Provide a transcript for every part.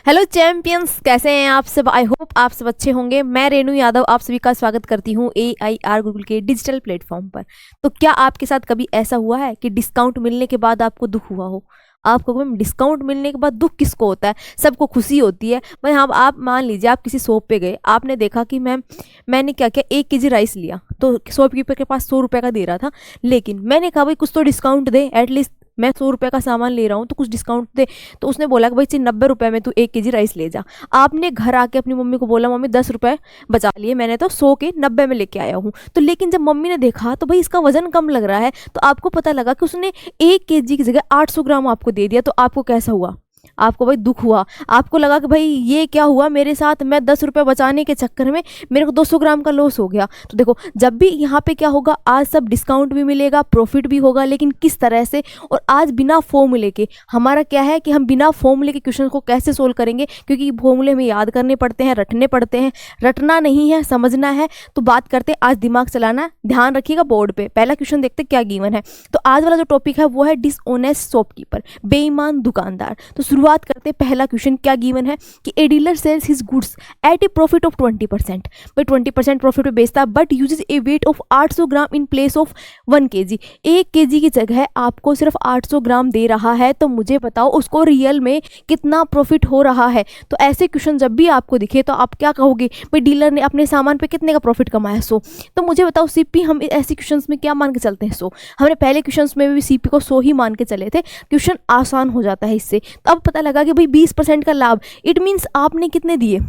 Hello champions, कैसे हैं आप सब। आई होप आप सब अच्छे होंगे। मैं रेणु यादव आप सभी का स्वागत करती हूँ AIR गुरुकुल के डिजिटल प्लेटफॉर्म पर। तो क्या आपके साथ कभी ऐसा हुआ है कि डिस्काउंट मिलने के बाद आपको दुख हुआ हो? आपको मैम डिस्काउंट मिलने के बाद दुख किसको होता है? सबको खुशी होती है भाई। हाँ, आप मान लीजिए आप किसी शॉप पे गए, आपने देखा कि मैंने क्या किया, 1 kg राइस लिया तो शॉपकीपर के पास 100 रुपये का दे रहा था, लेकिन मैंने कहा भाई कुछ तो डिस्काउंट दे, एटलीस्ट मैं 100 रुपये का सामान ले रहा हूँ तो कुछ डिस्काउंट दे। तो उसने बोला कि भाई चल 90 रुपये में तू 1 kg राइस ले जा। आपने घर आके अपनी मम्मी को बोला मम्मी 10 रुपये बचा लिए, मैंने तो 100 के 90 में लेके आया हूँ। तो लेकिन जब मम्मी ने देखा तो भाई इसका वजन कम लग रहा है, तो आपको पता लगा कि उसने 1 kg की जगह 800 ग्राम आपको दे दिया। तो आपको कैसा हुआ? आपको भाई दुख हुआ। आपको लगा कि भाई ये क्या हुआ मेरे साथ, मैं 10 रुपये बचाने के चक्कर में मेरे को 200 ग्राम का लॉस हो गया। तो देखो, जब भी यहाँ पे क्या होगा, आज सब डिस्काउंट भी मिलेगा, प्रॉफिट भी होगा, लेकिन किस तरह से। और आज बिना फॉर्मूले के हमारा क्या है कि हम बिना फॉर्मूले के क्वेश्चन को कैसे सोल्व करेंगे, क्योंकि फॉर्मूले हमें याद करने पड़ते हैं, रटने पड़ते हैं। रटना नहीं है, समझना है। तो बात करते हैं, आज दिमाग चलाना है। ध्यान रखिएगा बोर्ड पे। पहला क्वेश्चन देखते क्या गिवन है। तो आज वाला जो टॉपिक है वो है डिसऑनेस्ट शॉपकीपर, बेईमान दुकानदार। तो शुरुआत करते पहला क्वेश्चन क्या गिवन है कि a dealer sales his goods at a profit of 20%। भाई 20% प्रॉफिट पे बेचता है, but uses a weight of 800 gram in place of 1 kg। 1 kg की जगह आपको सिर्फ 800 ग्राम दे रहा है, तो मुझे बताओ उसको रियल में कितना प्रॉफिट हो रहा है। तो ऐसे क्वेश्चन जब भी आपको दिखे तो आप क्या कहोगे, भाई डीलर ने अपने सामान पे कितने का प्रॉफिट कमाया 100। तो मुझे बताओ सीपी हम ऐसे क्वेश्चन में क्या मान के चलते हैं 100। हमने पहले क्वेश्चन में भी सीपी को 100 ही मान के चले थे। क्वेश्चन आसान हो जाता है इससे। तो अब पता लगा कि भाई 20% का लाभ, इट मीन्स आपने कितने दिए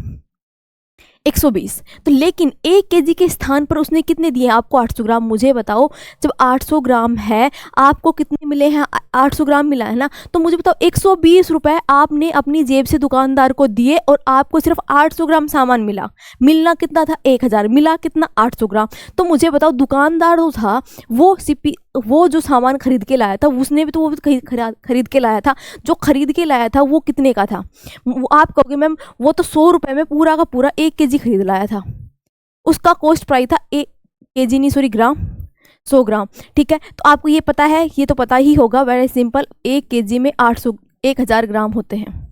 120। तो लेकिन 1 kg के स्थान पर उसने कितने दिए आपको 800 ग्राम। मुझे बताओ जब 800 ग्राम है आपको कितने मिले हैं, 800 ग्राम मिला है ना। तो मुझे बताओ 120 रुपए आपने अपनी जेब से दुकानदार को दिए और आपको सिर्फ 800 ग्राम सामान मिला। मिलना कितना था 1000, मिला कितना 800 ग्राम। तो मुझे बताओ दुकानदार जो था वो जो सामान खरीद के लाया था, उसने भी तो वो भी खरीद के लाया था। जो खरीद के लाया था वो कितने का था? आप कहोगे मैम वो तो 100 रुपये में पूरा का पूरा 1 kg खरीद लाया था। उसका कॉस्ट प्राइस था 1 kg नहीं सॉरी ग्राम, 100 ग्राम। ठीक है, तो आपको ये पता है, ये तो पता ही होगा, वेरी सिंपल। 1 kg में 1000 ग्राम होते हैं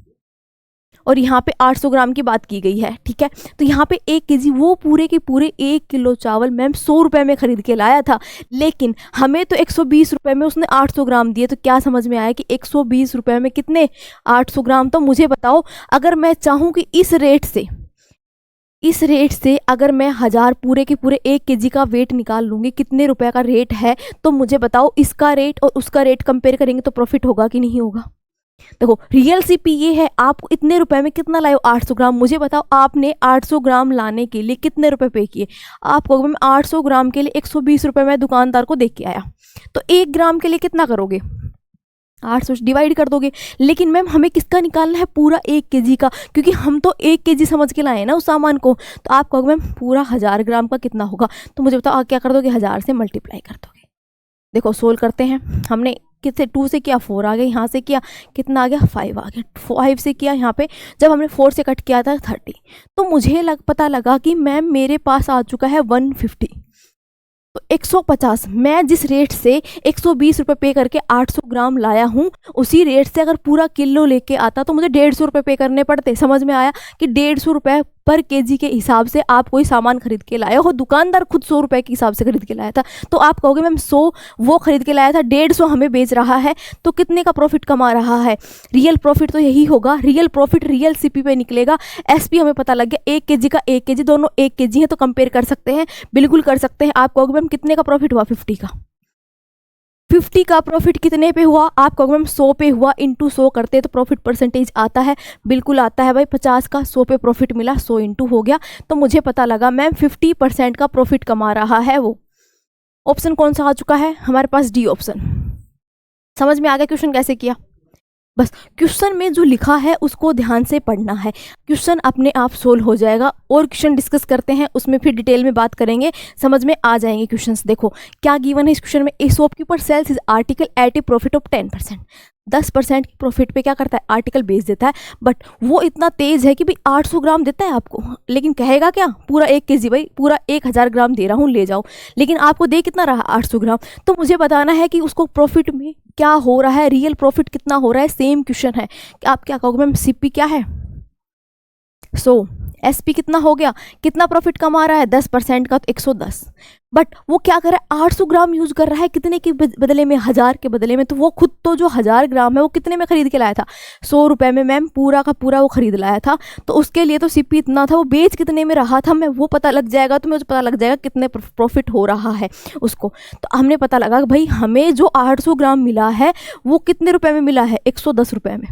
और यहाँ पे 800 ग्राम की बात की गई है। ठीक है, तो यहाँ पे 1 kg वो पूरे के पूरे 1 किलो चावल मैम 100 रुपये में खरीद के लाया था, लेकिन हमें तो 120 रुपये में उसने 800 ग्राम दिए। तो क्या समझ में आया कि 120 रुपये में कितने 800 ग्राम। तो मुझे बताओ अगर मैं चाहूँ कि इस रेट से अगर मैं 1000 पूरे के पूरे 1 kg का वेट निकाल लूँगी, कितने रुपए का रेट है, तो मुझे बताओ इसका रेट और उसका रेट कंपेयर करेंगे तो प्रॉफिट होगा कि नहीं होगा। देखो रियल सीपी ये है, आप इतने रुपए में कितना लाए हो 800 ग्राम। मुझे बताओ आपने 800 ग्राम लाने के लिए कितने रुपए पे किए। आप कहोगे मैं 800 ग्राम के लिए 120 रुपये मैं दुकानदार को दे के आया। तो 1 ग्राम के लिए कितना करोगे, 800 डिवाइड कर दोगे। लेकिन मैम हमें किसका निकालना है, पूरा 1 kg का, क्योंकि हम तो 1 kg समझ के लाए ना उस सामान को। तो आप कहोगे मैम पूरा 1000 ग्राम का कितना होगा। तो मुझे बताओ क्या कर दोगे, 1000 से मल्टीप्लाई कर दोगे। देखो सोल्व करते हैं। हमने कितने 2 से किया 4 आ गया, यहाँ से किया कितना आ गया 5 आ गया, 5 से किया यहाँ पे जब हमने 4 से कट किया था 30। तो मुझे पता लगा कि मैम मेरे पास आ चुका है 150। तो 150 मैं जिस रेट से 120 रुपये पे करके 800 ग्राम लाया हूँ, उसी रेट से अगर पूरा किलो लेके आता तो मुझे 150 रुपये पे करने पड़ते। समझ में आया कि 150 रुपये पर kg के हिसाब से आप कोई सामान खरीद के लाए हो। दुकानदार खुद 100 रुपये के हिसाब से खरीद के लाया था। तो आप कहोगे मैम 100 वो खरीद के लाया था, 150 हमें बेच रहा है, तो कितने का प्रॉफिट कमा रहा है। रियल प्रॉफिट तो यही होगा, रियल प्रॉफिट रियल सीपी पे निकलेगा। एसपी हमें पता लग गया, 1 kg का 1 kg, दोनों 1 kg है तो कंपेयर कर सकते हैं, बिल्कुल कर सकते हैं। आप कहोगे मैम कितने का प्रॉफिट हुआ, 50 का। 50 का प्रॉफिट कितने पे हुआ, आप कहोगे मैम 100 पे हुआ, इंटू 100 करते हैं तो प्रॉफिट परसेंटेज आता है, बिल्कुल आता है भाई। 50 का 100 पे प्रॉफिट मिला, 100 इंटू हो गया। तो मुझे पता लगा मैम 50% का प्रॉफिट कमा रहा है वो। ऑप्शन कौन सा आ चुका है हमारे पास, डी ऑप्शन। समझ में आ गया क्वेश्चन कैसे किया। बस क्वेश्चन में जो लिखा है उसको ध्यान से पढ़ना है, क्वेश्चन अपने आप सोल्व हो जाएगा। और क्वेश्चन डिस्कस करते हैं, उसमें फिर डिटेल में बात करेंगे, समझ में आ जाएंगे क्वेश्चंस। देखो क्या गिवन है इस क्वेश्चन में, a shopkeeper sells is article at a profit of 10%। 10% की प्रॉफिट पे क्या करता है, आर्टिकल बेच देता है। बट वो इतना तेज है कि भाई 800 ग्राम देता है आपको, लेकिन कहेगा क्या पूरा 1 kg, भाई पूरा 1000 ग्राम दे रहा हूँ ले जाओ, लेकिन आपको दे कितना रहा 800 ग्राम। तो मुझे बताना है कि उसको प्रॉफिट में क्या हो रहा है, रियल प्रॉफिट कितना हो रहा है। सेम क्वेश्चन है, आप क्या कहोगे मैम सीपी क्या है, सो एसपी कितना हो गया, कितना प्रॉफिट कमा रहा है 10% का, तो 110। बट वो क्या कर रहा है, 800 ग्राम यूज कर रहा है, कितने के बदले में, 1000 के बदले में। तो वो खुद तो जो 1000 ग्राम है वो कितने में खरीद के लाया था, 100 रुपये में मैम, पूरा का पूरा वो खरीद लाया था। तो उसके लिए तो सीपी इतना था, वो बेच कितने में रहा था मैं, वो पता लग जाएगा, तो मुझे पता लग जाएगा कितने प्रॉफिट हो रहा है उसको। तो हमने पता लगा कि भाई हमें जो 800 ग्राम मिला है वो कितने रुपए में मिला है, 110 रुपये में,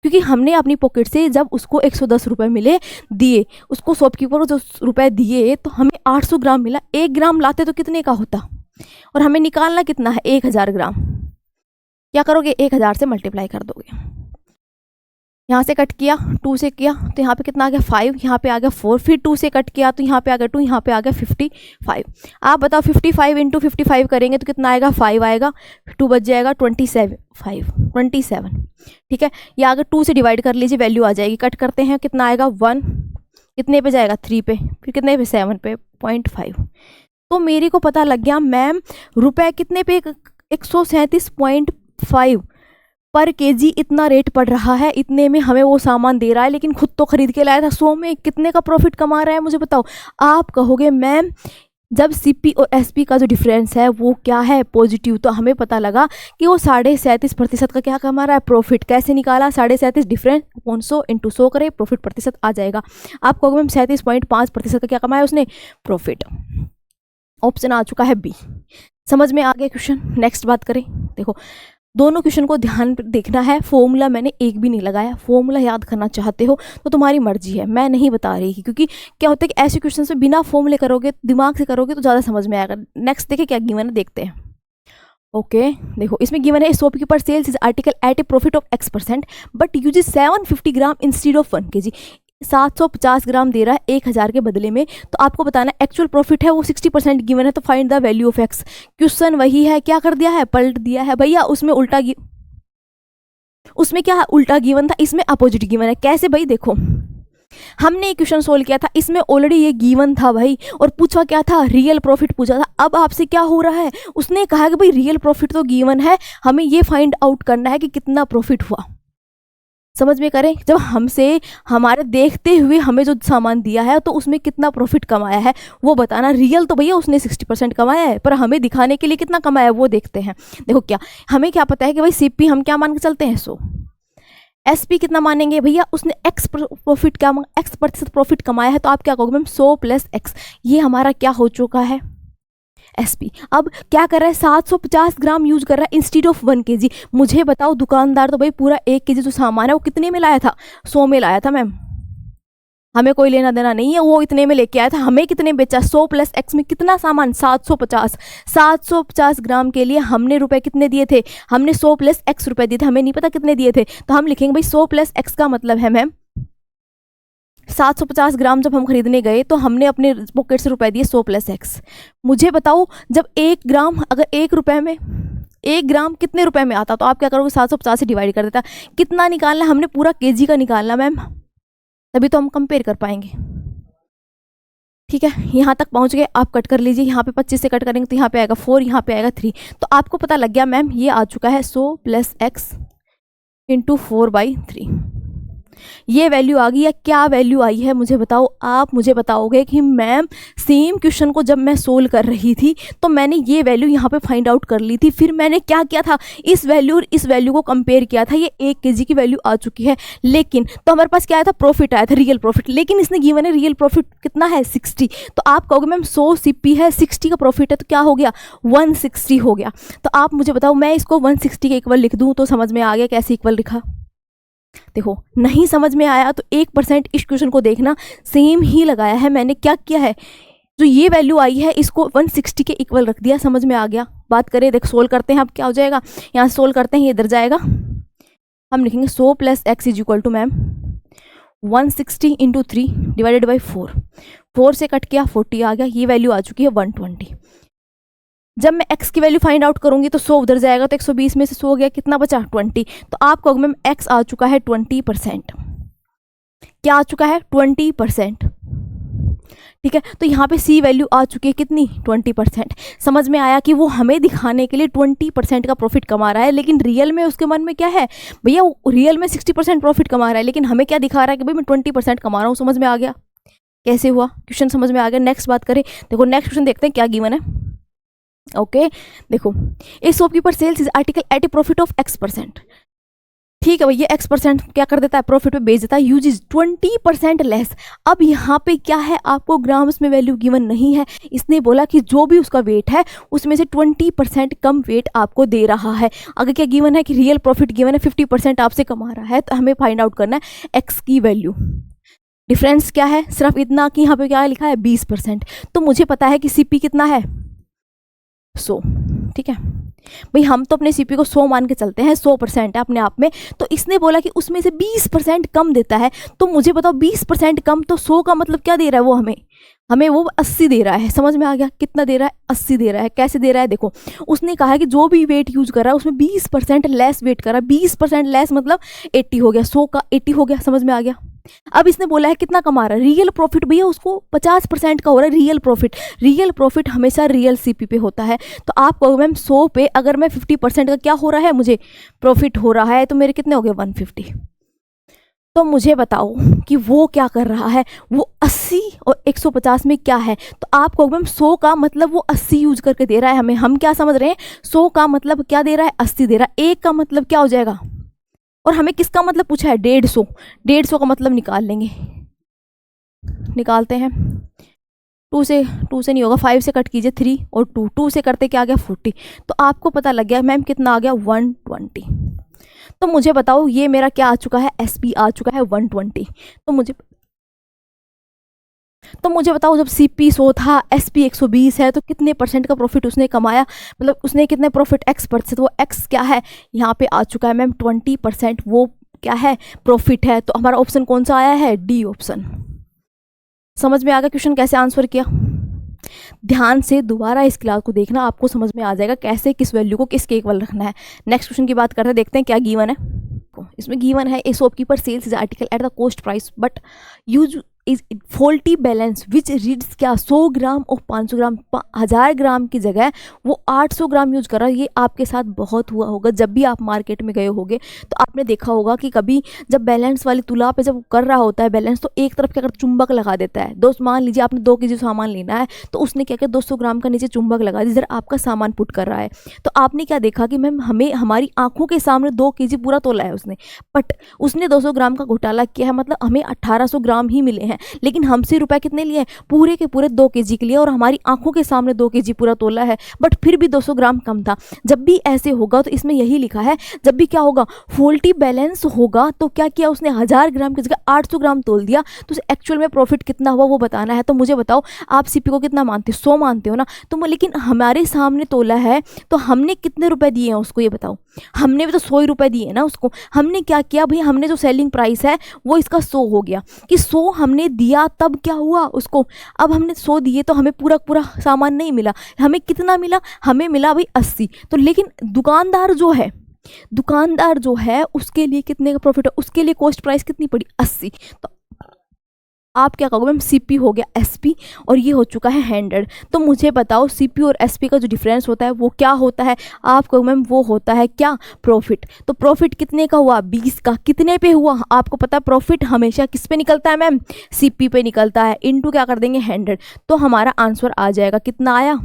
क्योंकि हमने अपनी पॉकेट से जब उसको 110 रुपये मिले दिए, उसको शॉपकीपर को जो रुपए दिए, तो हमें 800 ग्राम मिला। 1 ग्राम लाते तो कितने का होता, और हमें निकालना कितना है, 1000 ग्राम। क्या करोगे, 1000 से मल्टीप्लाई कर दोगे। यहाँ से कट किया, 2 से किया तो यहाँ पे कितना आ गया 5, यहाँ पे आ गया 4, फिर 2 से कट किया तो यहाँ पे आ गया 2, यहाँ पे आ गया 55। आप बताओ 55 इंटू 55 करेंगे तो कितना आएगा, 5 आएगा, 2 बच जाएगा 27। ठीक है, ये अगर 2 से डिवाइड कर लीजिए, वैल्यू आ जाएगी। कट करते हैं, कितना आएगा 1, कितने पे जाएगा 3 पे, फिर कितने पे 7 पे, 0.5। तो मेरे को पता लग गया मैम रुपए कितने पे, 137.5 पर केजी इतना रेट पड़ रहा है, इतने में हमें वो सामान दे रहा है, लेकिन खुद तो खरीद के लाया था। 100 में कितने का प्रॉफिट कमा रहा है मुझे बताओ। आप कहोगे मैम जब सीपी और एसपी का जो डिफरेंस है वो क्या है, पॉजिटिव, तो हमें पता लगा कि वो 37.5% का क्या कमा रहा है, प्रॉफिट। कैसे निकाला, 37 डिफरेंस अपॉन 100 इंटू 100 करे, प्रॉफिट प्रतिशत आ जाएगा। आप कहोगे मैम 37.5% का क्या कमाया उसने, प्रॉफिट। ऑप्शन आ चुका है बी। समझ में आ गया क्वेश्चन। नेक्स्ट बात करें, देखो दोनों क्वेश्चन को ध्यान देखना है। फॉर्मूला मैंने एक भी नहीं लगाया, फॉर्मूला याद करना चाहते हो तो तुम्हारी मर्जी है, मैं नहीं बता रही, क्योंकि क्या होता है कि ऐसे क्वेश्चन में बिना फॉर्मूले करोगे, दिमाग से करोगे तो ज़्यादा समझ में आएगा। नेक्स्ट देखें क्या गिवन है, देखते हैं। ओके देखो इसमें गिवन है, shopkeeper sells is article at a profit of X% but use 750 gram instead of 1 kg। 750 gram दे रहा है 1000 के बदले में, तो आपको बताना एक्चुअल प्रॉफिट है वो 60% गिवन है, तो find the value of x. Question वही है, क्या कर दिया है, पलट दिया है भैया। उसमें क्या उल्टा गिवन था, इसमें अपोजिट गिवन है। कैसे भाई, देखो हमने क्वेश्चन सोल्व किया था, इसमें ऑलरेडी ये गिवन था भाई, और पूछा क्या था, रियल प्रॉफिट पूछा था। अब आपसे क्या हो रहा है, उसने कहा कि भाई रियल प्रॉफिट तो गिवन है, हमें ये फाइंड आउट करना है कि कितना प्रॉफिट हुआ। समझ में करें, जब हमसे हमारे देखते हुए हमें जो सामान दिया है तो उसमें कितना प्रॉफिट कमाया है वो बताना। रियल तो भैया उसने 60% कमाया है, पर हमें दिखाने के लिए कितना कमाया है वो देखते हैं। देखो क्या हमें क्या पता है कि भाई सीपी हम क्या मान के चलते हैं 100, एसपी कितना मानेंगे भैया, उसने एक्स प्रॉफिट क्या X% प्रॉफिट कमाया है, तो आप क्या कहोगे मैम 100 + x। ये हमारा क्या हो चुका है, एसपी। अब क्या कर रहा है, 750 ग्राम यूज कर रहा है इंस्टीड ऑफ 1 kg। मुझे बताओ दुकानदार तो भाई पूरा 1 kg जो सामान है वो कितने में लाया था, 100 में लाया था मैम, हमें कोई लेना देना नहीं है, वो इतने में लेके आया था। हमें कितने बेचा, 100 + x में कितना सामान, 750 ग्राम के लिए हमने रुपए कितने दिए थे, हमने 100 + x रुपए दिए थे, हमें नहीं पता कितने दिए थे, तो हम लिखेंगे भाई 100 + x का मतलब है मैम 750 ग्राम जब हम खरीदने गए तो हमने अपने पॉकेट से रुपए दिए 100 + x। मुझे बताओ जब 1 ग्राम अगर 1 रुपए में 1 ग्राम कितने रुपए में आता, तो आप क्या करोगे 750 से डिवाइड कर देता। कितना निकालना, हमने पूरा केजी का निकालना मैम, तभी तो हम कंपेयर कर पाएंगे। ठीक है, यहाँ तक पहुँच गए, आप कट कर लीजिए। यहाँ पे 25 से कट करेंगे तो यहाँ पे आएगा 4, यहाँ पे आएगा 3। तो आपको पता लग गया मैम ये आ चुका है 100 + x इंटू 4/3। ये वैल्यू आ गई, या क्या वैल्यू आई है मुझे बताओ। आप मुझे बताओगे कि मैम सेम क्वेश्चन को जब मैं सोल्व कर रही थी तो मैंने ये वैल्यू यहाँ पे फाइंड आउट कर ली थी, फिर मैंने क्या किया था, इस वैल्यू और इस वैल्यू को कंपेयर किया था। ये 1 kg की वैल्यू आ चुकी है, लेकिन तो हमारे पास क्या आया था, प्रॉफिट आया था, रियल प्रॉफिट। लेकिन इसने गिवन है रियल प्रॉफिट कितना है 60। तो आप कहोगे मैम 100 सीपी है, 60 का प्रॉफिट है, तो क्या हो गया 160 हो गया। तो आप मुझे बताओ मैं इसको 160 के इक्वल लिख दूँ तो समझ में आ गया कैसे इक्वल लिखा। देखो नहीं समझ में आया तो 1% इस क्वेश्चन को देखना, सेम ही लगाया है मैंने। क्या किया है, जो ये वैल्यू आई है इसको 160 के इक्वल रख दिया, समझ में आ गया। बात करें, देख सोल्व करते हैं, अब क्या हो जाएगा, यहाँ सोल्व करते हैं, ये इधर जाएगा, हम लिखेंगे 100 + x = मैम 160 × 3 / 4। 4 से कट किया 40 आ गया, ये वैल्यू आ चुकी है 120। जब मैं x की वैल्यू फाइंड आउट करूंगी तो 100 उधर जाएगा, तो 120 में से 100 गया, कितना बचा 20। तो आप कहोगे मैम x आ चुका है 20%। क्या आ चुका है 20%। ठीक है, तो यहाँ पे सी वैल्यू आ चुकी है कितनी 20%। समझ में आया कि वो हमें दिखाने के लिए 20% का प्रॉफिट कमा रहा है, लेकिन रियल में उसके मन में क्या है भैया, रियल में 60% प्रॉफिट कमा रहा है, लेकिन हमें क्या दिखा रहा है कि भाई मैं 20% कमा रहा हूँ। समझ में आ गया कैसे हुआ, क्वेश्चन समझ में आ गया। नेक्स्ट बात करें, देखो नेक्स्ट क्वेश्चन देखते हैं क्या गिवन है। ओके देखो, a shopkeeper sells is article at a profit of X%। ठीक है भैया, X% क्या कर देता है, प्रॉफिट पे बेच देता है, यूज इज 20% लेस। अब यहाँ पे क्या है, आपको ग्राम्स में वैल्यू गिवन नहीं है, इसने बोला कि जो भी उसका वेट है उसमें से 20% कम वेट आपको दे रहा है। अगर क्या गिवन है कि रियल प्रॉफिट गिवन है 50% आपसे कमा रहा है, तो हमें फाइंड आउट करना है X की वैल्यू। डिफरेंस क्या है, सिर्फ इतना कि यहाँ पे क्या लिखा है 20%। तो मुझे पता है कि CP कितना है 100। ठीक है भाई, हम तो अपने CP को 100 मान के चलते हैं, 100% है अपने आप में। तो इसने बोला कि उसमें से 20% कम देता है, तो मुझे बताओ 20% कम, तो 100 का मतलब क्या दे रहा है वो हमें वो 80 दे रहा है। समझ में आ गया, कितना दे रहा है 80 दे रहा है। कैसे दे रहा है, देखो उसने कहा है कि जो भी वेट यूज कर रहा है उसमें 20% लेस वेट कर रहा है। 20% लेस मतलब 80 हो गया, 100 का 80 हो गया। समझ में आ गया। अब इसने बोला है कितना कमा रहा है, रियल प्रॉफिट भैया उसको 50% का हो रहा है रियल प्रॉफिट। रियल प्रॉफिट हमेशा रियल CP पे होता है। तो आप कहोगे मैम 100 पे अगर मैं 50% का क्या हो रहा है मुझे प्रॉफिट हो रहा है, तो मेरे कितने हो गए 150। तो मुझे बताओ कि वो क्या कर रहा है, वो 80 और 150 में क्या है। तो आप कहोगे मैम 100 का मतलब वो 80 यूज करके दे रहा है हमें। हम क्या समझ रहे हैं, 100 का मतलब क्या दे रहा है 80 दे रहा है। एक का मतलब क्या हो जाएगा, और हमें किसका मतलब पूछा है 150। 150 का मतलब निकाल लेंगे, निकालते हैं। 2 से नहीं होगा, 5 से कट कीजिए 3 और 2 से करते क्या आ गया 40। तो आपको पता लग गया मैम कितना आ गया 120। तो मुझे बताओ ये मेरा क्या आ चुका है, SP आ चुका है 120। तो मुझे बताओ जब CP 100 था, SP 120 है, तो कितने % का प्रॉफिट उसने कमाया, मतलब उसने कितने प्रॉफिट X%, तो वो X क्या है यहाँ पे आ चुका है मैम 20%। वो क्या है प्रॉफिट है। तो हमारा ऑप्शन कौन सा आया है, D ऑप्शन। समझ में आ गया क्वेश्चन कैसे आंसर किया। ध्यान से दोबारा इस क्लास को देखना, आपको समझ में आ जाएगा कैसे किस वैल्यू को किसके इक्वल रखना है। नेक्स्ट क्वेश्चन की बात करते हैं, देखते हैं क्या गिवन है। इसमें गिवन है a shopkeeper sells is article at the cost price but use is faulty balance which reads क्या 100 ग्राम और 500 ग्राम, 1000 ग्राम की जगह वो 800 ग्राम यूज कर रहा है। ये आपके साथ बहुत हुआ होगा, जब भी आप मार्केट में गए होगे तो आपने देखा होगा कि कभी जब बैलेंस वाली तुला पे जब कर रहा होता है बैलेंस, तो एक तरफ क्या करता चुंबक लगा देता है। दोस्त मान लीजिए आपने 2 kg सामान लेना है, तो उसने क्या किया 200 ग्राम का नीचे चुंबक लगा दिया, जरा आपका सामान पुट कर रहा है। तो आपने क्या देखा कि मैम हमें हमारी आंखों के सामने 2 kg पूरा तोला है उसने, बट उसने 200 ग्राम का घोटाला किया है, मतलब हमें 1800 ग्राम ही मिले हैं, लेकिन हमसे रुपए कितने लिए, पूरे के पूरे 2 kg के लिए, और हमारी आंखों के सामने 2 kg पूरा तोला है, बट फिर भी 200 ग्राम कम था। जब भी ऐसे होगा तो इसमें यही लिखा है, जब भी क्या होगा फॉल्टी बैलेंस होगा, तो क्या किया उसने 1000 ग्राम की जगह 800 ग्राम तोल दिया, तो एक्चुअल में प्रॉफिट कितना हुआ वो बताना है। तो मुझे बताओ आप CP को कितना मानते हो, 100 मानते हो ना, तो लेकिन हमारे सामने तोला है, तो हमने कितने रुपए दिए हैं उसको, ये बताओ। हमने भी तो 100 रुपए दिए ना उसको। हमने क्या किया भाई, हमने जो सेलिंग प्राइस है वो इसका 100 हो गया, कि 100 हमने दिया तब क्या हुआ उसको, अब हमने 100 दिए तो हमें पूरा पूरा सामान नहीं मिला, हमें कितना मिला, हमें मिला भाई 80। तो लेकिन दुकानदार जो है उसके लिए कितने का प्रॉफिट है, उसके लिए कॉस्ट प्राइस कितनी पड़ी 80। तो आप क्या कहोगे मैम CP हो गया SP और ये हो चुका है 100। तो मुझे बताओ CP और SP का जो डिफरेंस होता है वो क्या होता है, आप कहो मैम वो होता है क्या प्रॉफिट। तो प्रॉफिट कितने का हुआ 20 का, कितने पे हुआ आपको पता, प्रॉफिट हमेशा किस पे निकलता है मैम CP पे निकलता है, इनटू क्या कर देंगे 100। तो हमारा आंसर आ जाएगा, कितना आया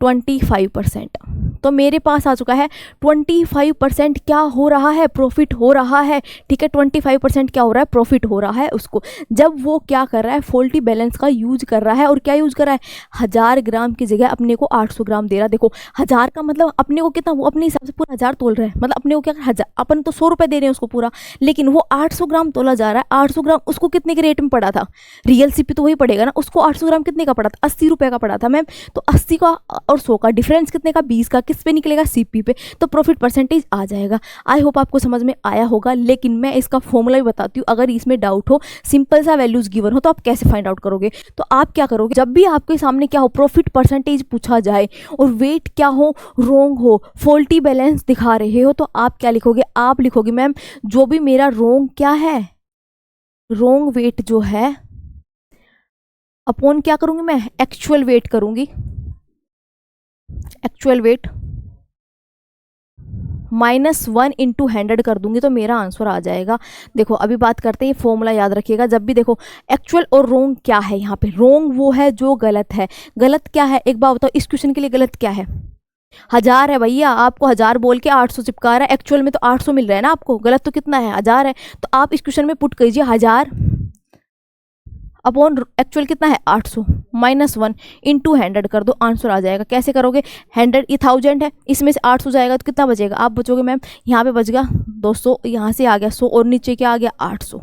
25%। तो मेरे पास आ चुका है 25% क्या हो रहा है, प्रॉफिट हो रहा है। ठीक है, 25% क्या हो रहा है, प्रॉफिट हो रहा है उसको, जब वो क्या कर रहा है फॉल्टी बैलेंस का यूज कर रहा है। और क्या यूज कर रहा है, 1000 ग्राम की जगह अपने को 800 ग्राम दे रहा है। देखो 1000 का मतलब अपने को कितना, वो अपने हिसाब से पूरा 1000 तोल रहा है, मतलब अपने को क्या 1000, अपन तो 100 रुपये दे रहे हैं उसको पूरा, लेकिन वो 800 ग्राम तोला जा रहा है। 800 ग्राम उसको कितने के रेट में पड़ा था, रियल CP तो वही पड़ेगा ना, उसको 800 ग्राम कितने का पड़ा था, 80 रुपये का पड़ा था मैम। तो 80 का और 100 का डिफरेंस कितने का, 20 का, किस पे निकलेगा CP पे, तो प्रॉफिट परसेंटेज आ जाएगा। आई होप आपको समझ में आया होगा, लेकिन मैं इसका फॉर्मूला भी बताती हूँ, अगर इसमें डाउट हो, सिंपल सा वैल्यूज गिवन हो तो आप कैसे फाइंड आउट करोगे। तो आप क्या करोगे, जब भी आपके सामने क्या हो प्रॉफिट परसेंटेज पूछा जाए और वेट क्या हो रोंग हो, फॉल्टी बैलेंस दिखा रहे हो, तो आप क्या लिखोगे, आप लिखोगे मैम जो भी मेरा रोंग क्या है, रोंग वेट जो है अपॉन क्या करूंगी मैं, एक्चुअल वेट करूंगी, एक्चुअल वेट -1 इंटू 100 कर दूंगी तो मेरा आंसर आ जाएगा। देखो अभी बात करते हैं, फॉर्मूला याद रखिएगा जब भी, देखो एक्चुअल और रोंग क्या है, यहाँ पे रोंग वो है जो गलत है। गलत क्या है एक बार बताओ, इस क्वेश्चन के लिए गलत क्या है, 1000 है भैया, आपको 1000 बोल के 800 चिपका रहा है, एक्चुअल में तो 800 मिल रहा है ना आपको, गलत तो कितना है, 1000 है। तो आप इस क्वेश्चन में पुट कीजिए 1000 अपॉन एक्चुअल कितना है 800 -1 इंटू 100 कर दो, आंसर आ जाएगा। कैसे करोगे, 100 ये 1000 है, इसमें से 800 जाएगा तो कितना बचेगा, आप बचोगे मैम, यहाँ पे बच गया 200, यहाँ से आ गया 100 और नीचे क्या आ गया 800,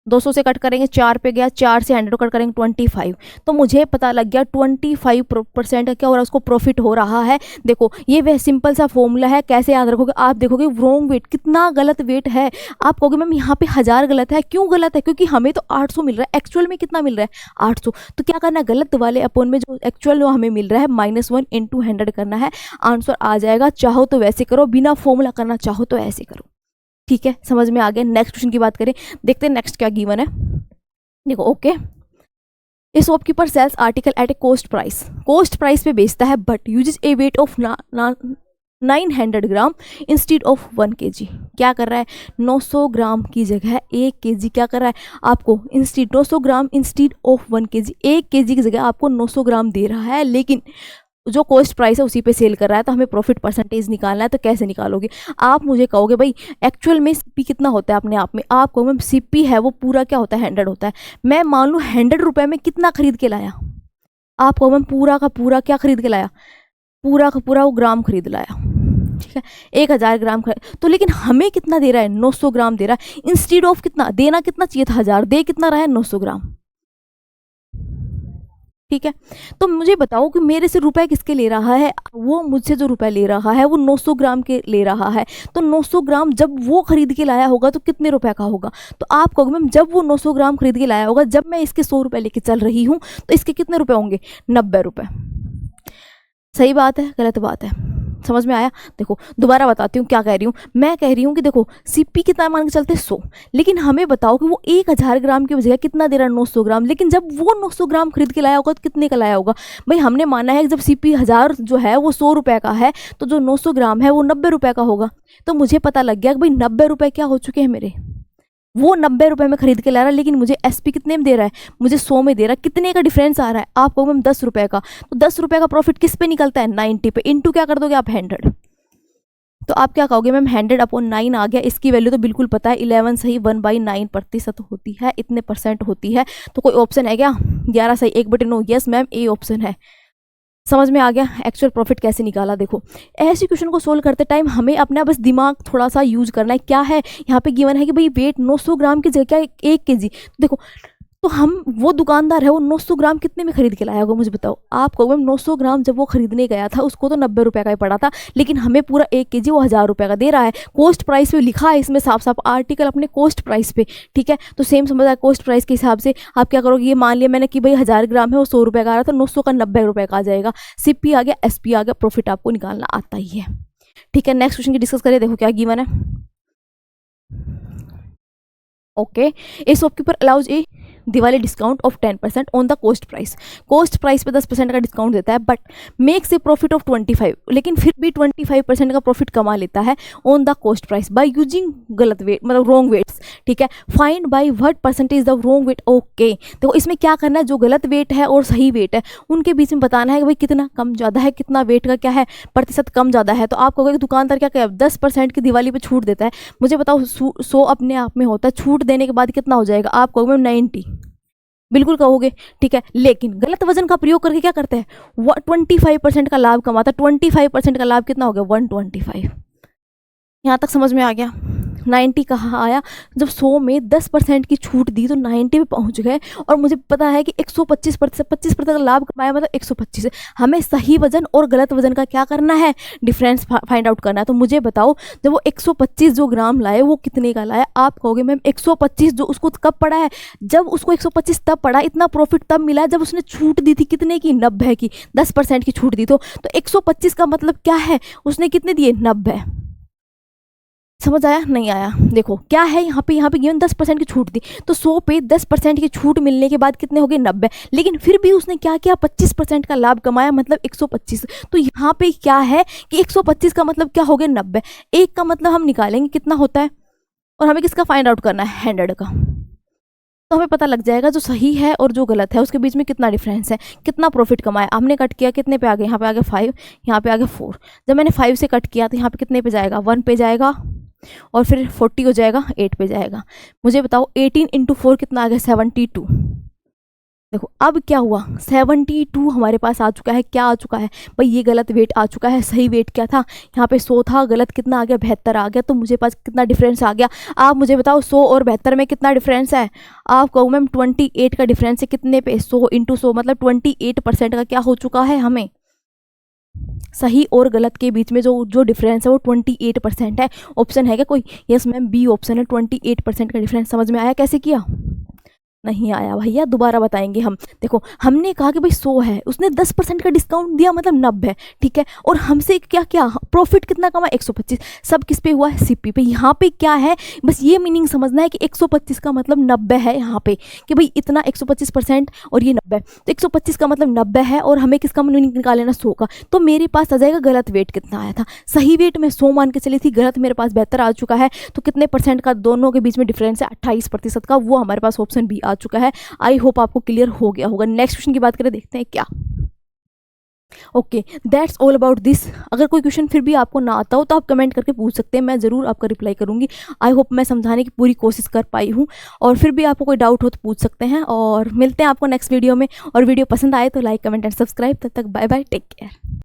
200 से कट करेंगे 4 पे गया, 4 से 100 कट करेंगे 25, तो मुझे पता लग गया 25% क्या हो रहा है, उसको प्रॉफिट हो रहा है। देखो ये वह सिंपल सा फॉर्मूला है, कैसे याद रखोगे, आप देखोगे रॉन्ग वेट कितना गलत वेट है, आप कहोगे मैम यहाँ पे 1000 गलत है, क्यों गलत है, क्योंकि हमें तो 800 मिल रहा है, एक्चुअल में कितना मिल रहा है 800, तो क्या करना है, गलत वाले अपॉन में जो एक्चुअल हमें मिल रहा है -1 इंटू 100 करना है, आंसर आ जाएगा। चाहो तो वैसे करो, बिना फॉर्मूला करना चाहो तो ऐसे करो, ठीक है, समझ में आ गया। नेक्स्ट क्वेश्चन की बात करें, देखते हैं नेक्स्ट क्या गिवन है। देखो okay, a shopkeeper sells article at a cost price पे बेचता है, but uses a weight of 900 gram instead of 1 kg। क्या कर रहा है, 900 ग्राम की जगह 1 kg क्या कर रहा है आपको, instead 900 gram instead of 1 kg, 1 kg की जगह आपको 900 ग्राम दे रहा है, लेकिन जो कॉस्ट प्राइस है उसी पे सेल कर रहा है, तो हमें प्रॉफिट परसेंटेज निकालना है। तो कैसे निकालोगे, आप मुझे कहोगे भाई एक्चुअल में सीपी कितना होता है अपने आप में, आप कहोगे मैम सीपी है वो पूरा क्या होता है 100 होता है, मैं मान लूँ 100 रुपये में कितना खरीद के लाया, आप कहो मैम पूरा का पूरा क्या खरीद के लाया, पूरा का पूरा वो ग्राम खरीद लाया, ठीक है 1000 ग्राम खरीद, तो लेकिन हमें कितना दे रहा है 900 ग्राम दे रहा है, इंस्टीड ऑफ कितना देना, कितना चाहिए था 1000, दे कितना रहा है 900 ग्राम, ठीक है। तो मुझे बताओ कि मेरे से रुपए किसके ले रहा है, वो मुझसे जो रुपए ले रहा है वो 900 ग्राम के ले रहा है, तो 900 ग्राम जब वो खरीद के लाया होगा तो कितने रुपए का होगा, तो आप कहोगे मैम जब वो 900 ग्राम खरीद के लाया होगा, जब मैं इसके 100 रुपए लेके चल रही हूँ तो इसके कितने रुपए होंगे 90 रुपए। सही बात है गलत बात है, समझ में आया। देखो दोबारा बताती हूँ क्या कह रही हूँ, मैं कह रही हूँ कि देखो सीपी कितना मान के चलते 100, लेकिन हमें बताओ कि वो 1000 ग्राम की बजाय कितना दे रहा है 900 ग्राम, लेकिन जब वो 900 ग्राम खरीद के लाया होगा तो कितने का लाया होगा, भाई हमने माना है कि जब सीपी 1000 जो है वो 100 रुपये का है, तो जो 900 ग्राम है वो 90 रुपये का होगा। तो मुझे पता लग गया कि भाई 90 रुपये क्या हो चुके हैं मेरे, वो 90 रुपये में खरीद के ला रहा है, लेकिन मुझे एसपी कितने में दे रहा है, मुझे 100 में दे रहा है, कितने का डिफरेंस आ रहा है, आप कहोगे मैम 10 रुपये का, तो 10 रुपये का प्रॉफिट किस पे निकलता है 90 पे, इंटू क्या कर दोगे आप 100, तो आप क्या कहोगे मैम 100 अपॉन 9 आ गया, इसकी वैल्यू तो बिल्कुल पता है 11 सही 1/9% होती है, इतने परसेंट होती है, तो कोई ऑप्शन है क्या 11 सही 1/9, यस मैम ए ऑप्शन है। समझ में आ गया एक्चुअल प्रॉफिट कैसे निकाला। देखो ऐसे क्वेश्चन को सोल्व करते टाइम हमें अपना बस दिमाग थोड़ा सा यूज करना है। क्या है यहाँ पे गिवन है कि भाई वेट 900 ग्राम की जगह क्या 1 kg, देखो तो हम वो दुकानदार है वो 900 ग्राम कितने में खरीद के लाया होगा मुझे बताओ, आप कहोगे 900 ग्राम जब वो खरीदने गया था उसको तो 90 रुपये का ही पड़ा था, लेकिन हमें पूरा 1 kg वो 1000 रुपये का दे रहा है, कोस्ट प्राइस पे लिखा है इसमें साफ साफ आर्टिकल अपने कोस्ट प्राइस पे, ठीक है। तो सेम समझ आया, कोस्ट प्राइस के हिसाब से आप क्या करोगे, ये मान लिया मैंने कि भाई 1000 ग्राम है वो 100 रुपये का आ रहा था, 900 का 90 रुपये का आ जाएगा, सीपी आ गया एसपी आ गया, प्रॉफिट आपको निकालना आता ही है, ठीक है। नेक्स्ट क्वेश्चन की डिस्कस करें। देखो क्या गिवन है, okay a shopkeeper allows A Diwali discount of 10% on the cost price पे 10% का डिस्काउंट देता है, but makes a profit of 25, लेकिन फिर भी 25% का प्रॉफिट कमा लेता है on the cost price by using गलत वेट मतलब रॉन्ग वेट्स, ठीक है। Find by what percentage the wrong weight, okay देखो इसमें क्या करना है, जो गलत वेट है और सही वेट है उनके बीच में बताना है कि भाई कितना कम ज़्यादा है, कितना वेट का क्या है प्रतिशत कम ज़्यादा है। तो आप कहोगे दुकानदार क्या कहे 10% की दिवाली पे छूट देता है, मुझे बताओ 100 अपने आप में होता है, छूट देने के बाद कितना हो जाएगा, आप कहोगे 90 बिल्कुल कहोगे, ठीक है। लेकिन गलत वजन का प्रयोग करके क्या करते हैं 25% का लाभ कमाता है, 25% का लाभ कितना हो गया 125, यहाँ तक समझ में आ गया। 90 कहाँ आया, जब 100 में 10% की छूट दी तो 90 पे पहुंच गए, और मुझे पता है कि 125% का लाभ कमाया मतलब 125 है। हमें सही वजन और गलत वजन का क्या करना है, डिफरेंस फाइंड आउट करना है। तो मुझे बताओ जब वो 125 जो ग्राम लाए वो कितने का लाया, आप कहोगे मैम 125 जो उसको कब पड़ा है, जब उसको 125 तब पड़ा, इतना प्रॉफिट तब मिला जब उसने छूट दी थी कितने की 90 की, 10% की छूट दी, तो 125 का मतलब क्या है उसने कितने दिए 90, समझ आया नहीं आया? देखो क्या है यहाँ पे गिवन 10% की छूट थी, तो 100 पे 10% की छूट मिलने के बाद कितने हो गए 90। लेकिन फिर भी उसने क्या किया 25% का लाभ कमाया, मतलब 125। तो यहाँ पे क्या है कि 125 का मतलब क्या हो गया 90। एक का मतलब हम निकालेंगे कितना होता है, और हमें किसका फाइंड आउट करना है 100 का। तो हमें पता लग जाएगा जो सही है और जो गलत है उसके बीच में कितना डिफरेंस है, कितना प्रॉफिट कमाया। हमने कट किया कितने पे आ गए, यहाँ पे आ गया 5, यहाँ पे आ गया 4। जब मैंने 5 से कट किया तो यहाँ पे कितने पे जाएगा 1 पे जाएगा, और फिर 40 हो जाएगा 8 पे जाएगा। मुझे बताओ 18 इंटू 4 कितना आ गया 72। देखो अब क्या हुआ 72 हमारे पास आ चुका है। क्या आ चुका है भाई, ये गलत वेट आ चुका है। सही वेट क्या था, यहाँ पे 100 था, गलत कितना आ गया 72 आ गया। तो मुझे पास कितना डिफरेंस आ गया, आप मुझे बताओ 100 और 72 में कितना डिफरेंस है। आप कहो मैम 28 का डिफरेंस है। कितने पे 100 इंटू 100 मतलब 28% का क्या हो चुका है हमें। सही और गलत के बीच में जो डिफरेंस है वो 28% है। ऑप्शन है क्या कोई? यस मैम बी ऑप्शन है, 28% का डिफरेंस। समझ में आया कैसे किया? नहीं आया भैया, दोबारा बताएंगे हम। देखो हमने कहा कि भाई 100 है, उसने 10% का डिस्काउंट दिया मतलब 90, ठीक है। और हमसे क्या क्या प्रॉफिट कितना कमा 125। सब किस पे हुआ है सीपी पे। यहाँ पे क्या है बस ये मीनिंग समझना है कि 125 का मतलब 90 है यहाँ पे, कि भाई इतना 125% और ये 90। तो 125 का मतलब 90 है और हमें किसका मीनिंग निकाल लेना 100 का। तो मेरे पास आ जाएगा गलत वेट कितना आया था। सही वेट में 100 मान के चली थी, गलत मेरे पास 72 आ चुका है। तो कितने परसेंट का दोनों के बीच में डिफरेंस है 28% का, वो हमारे पास ऑप्शन बी आ चुका है। आई होप आपको क्लियर हो गया होगा। नेक्स्ट क्वेश्चन की बात करें, देखते हैं क्या। Okay that's all about this. अगर कोई क्वेश्चन फिर भी आपको ना आता हो तो आप कमेंट करके पूछ सकते हैं, मैं ज़रूर आपका रिप्लाई करूंगी। आई होप मैं समझाने की पूरी कोशिश कर पाई हूँ, और फिर भी आपको कोई डाउट हो तो पूछ सकते हैं। और मिलते हैं आपको नेक्स्ट वीडियो में, और वीडियो पसंद आए तो लाइक कमेंट एंड सब्सक्राइब। तब तक बाय बाय, टेक केयर।